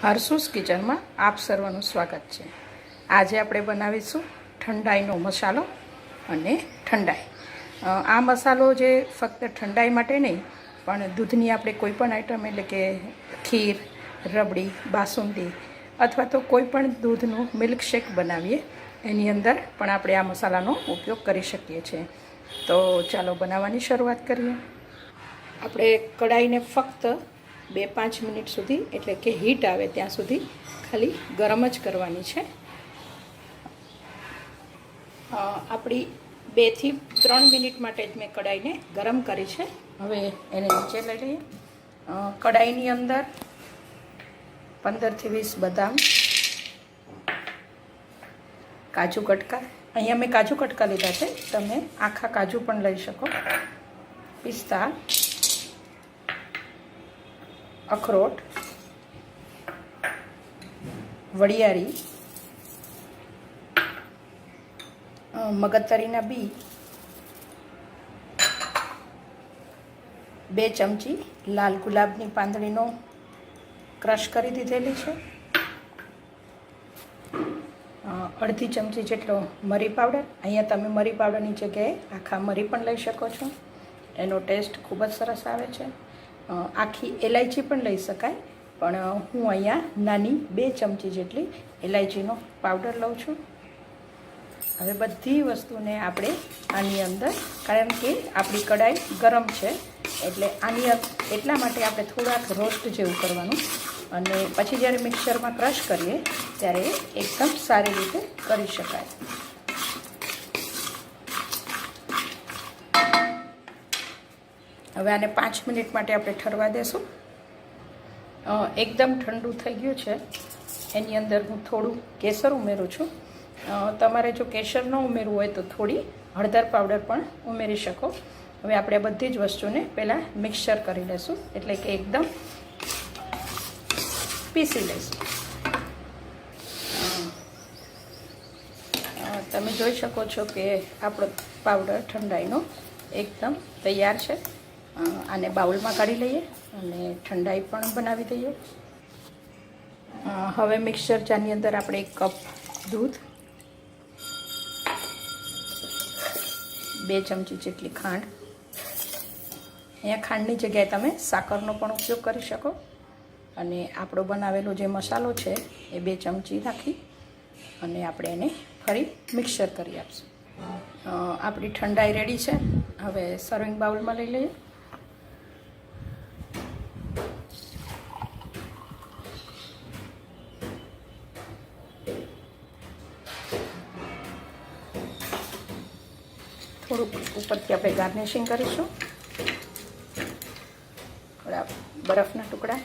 હર્ષુસ કિચનમાં આપ સર્વનું સ્વાગત છે। આજે આપણે બનાવીશું ઠંડાઈનો મસાલો અને ઠંડાઈ। આ મસાલો જે ફક્ત ઠંડાઈ માટે નહીં પણ દૂધની આપણે કોઈ પણ આઈટમ એટલે કે ખીર, રબડી, બાસુંદી અથવા તો કોઈ પણ દૂધનું મિલ્કશેક બનાવીએ એની અંદર પણ આપણે આ મસાલાનો ઉપયોગ કરી શકીએ છીએ। તો ચાલો બનાવવાની શરૂઆત કરીએ। આપણે કઢાઈને ફક્ત 2-5 મિનિટ સુધી એટલે કે હીટ આવે ત્યાં સુધી ખાલી ગરમ જ કરવાની છે। આપણી 2 થી 3 મિનિટ માટે જ મેં કઢાઈને ગરમ કરી છે। હવે એને નીચે લઈ લઈએ। કઢાઈની અંદર 15 થી 20 બદામ, કાજુ કટકા, અહીંયા મેં કાજુ કટકા લીધા છે, તમે આખા કાજુ પણ લઈ શકો, પિસ્તા, અખરોટ, વરિયાળી, મગજતરીના બી, 2 ચમચી લાલ ગુલાબની પાંદડીનો ક્રશ કરી દીધેલી છે, અડધી ચમચી જેટલો મરી પાવડર, અહીંયા તમે મરી પાવડરની જગ્યાએ આખા મરી પણ લઈ શકો છો, એનો ટેસ્ટ ખૂબ જ સરસ આવે છે। આખી એલાયચી પણ લઈ શકાય, પણ હું અહીંયા નાની 2 ચમચી જેટલી એલાયચીનો પાવડર લઉં છું। હવે બધી વસ્તુને આપણે આની અંદર, કારણ કે આપણી કઢાઈ ગરમ છે એટલે આની એટલા માટે આપણે થોડાક રોસ્ટ જેવું કરવાનું, અને પછી જ્યારે મિક્સરમાં ક્રશ કરીએ ત્યારે એકદમ સારી રીતે કરી શકાય। હવે આને 5 મિનિટ માટે આપણે ઠરવા દેશું। એકદમ ઠંડુ થઈ ગયું છે, એની અંદર હું થોડું કેસર ઉમેરું છું। તમારે જો કેસર ન ઉમેરવું હોય તો થોડી હળદર પાવડર પણ ઉમેરી શકો। હવે આપણે બધી જ વસ્તુને પહેલાં મિક્સર કરી લઈશું, એટલે કે એકદમ પીસી લઈશું। તમે જોઈ શકો છો કે આપણો પાવડર ઠંડાઈનો એકદમ તૈયાર છે। આને બાઉલમાં કાઢી લઈએ અને ઠંડાઈ પણ બનાવી દઈએ। હવે મિક્સર જારની અંદર આપણે 1 કપ દૂધ, 2 ચમચી જેટલી ખાંડ, અહીંયા ખાંડની જગ્યાએ તમે સાકરનો પણ ઉપયોગ કરી શકો, અને આપણો બનાવેલો જે મસાલો છે એ 2 ચમચી નાખી અને આપણે એને ફરી મિક્સર કરી આપશું। આપણી ઠંડાઈ રેડી છે। હવે સર્વિંગ બાઉલમાં લઈ લઈએ। થોડુંક ઉપરથી આપણે ગાર્નિશિંગ કરીશું, થોડા બરફના ટુકડા,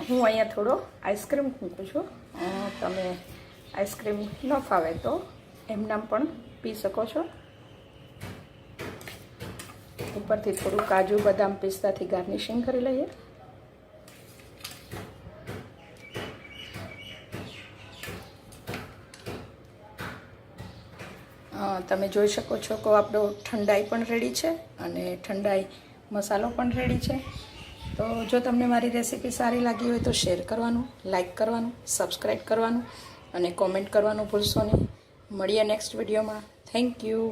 હું અહીંયા થોડો આઈસ્ક્રીમ મૂકું છું। તમે આઈસ્ક્રીમ ન ફાવે તો એમનામ પણ પી શકો છો। ઉપરથી થોડું કાજુ, બદામ, પિસ્તાથી ગાર્નિશિંગ કરી લઈએ। તમે જોઈ શકો છો કે આપણો ઠંડાઈ પણ રેડી છે અને ઠંડાઈ મસાલો પણ રેડી છે। તો જો તમને મારી રેસીપી સારી લાગી હોય તો શેર કરવાનું, લાઈક કરવાનું, સબસ્ક્રાઈબ કરવાનું અને કોમેન્ટ કરવાનું ભૂલશો નહીં। મળીએ નેક્સ્ટ વિડીયોમાં। Thank you.